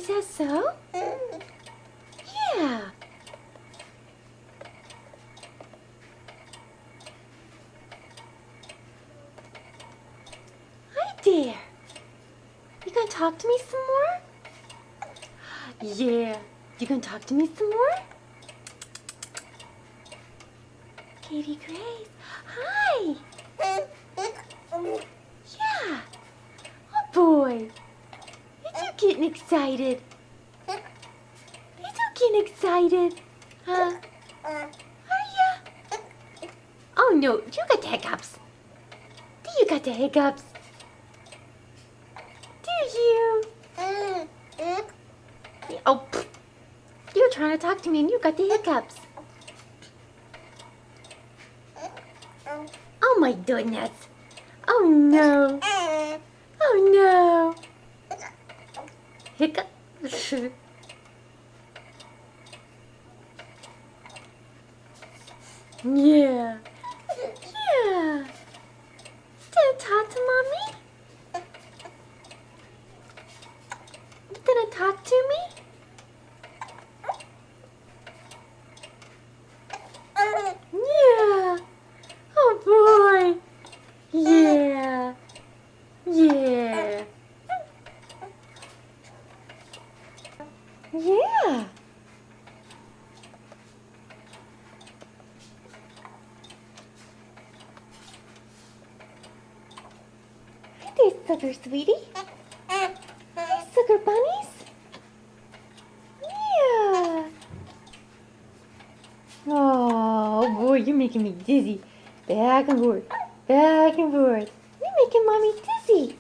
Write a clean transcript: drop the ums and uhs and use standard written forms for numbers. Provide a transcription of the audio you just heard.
Is that so? Yeah. Hi there. You gonna talk to me some more? Yeah. You gonna talk to me some more? Katie Grace. Hi. Yeah. Oh boy. You getting excited? You getting excited? Huh? Are ya? Oh no, you got the hiccups. Do you got the hiccups? Do you? Oh, pfft. You're trying to talk to me and you got the hiccups. Oh my goodness. Oh no. Oh no. Hiccup. Yeah. Yeah. Gonna talk to mommy? You gonna talk to me? Yeah. Oh boy. Yeah. Yeah. Yeah. Hi there, sugar sweetie. Hi, sugar bunnies. Yeah. Oh boy, you're making me dizzy. Back and forth. Back and forth. You're making mommy dizzy.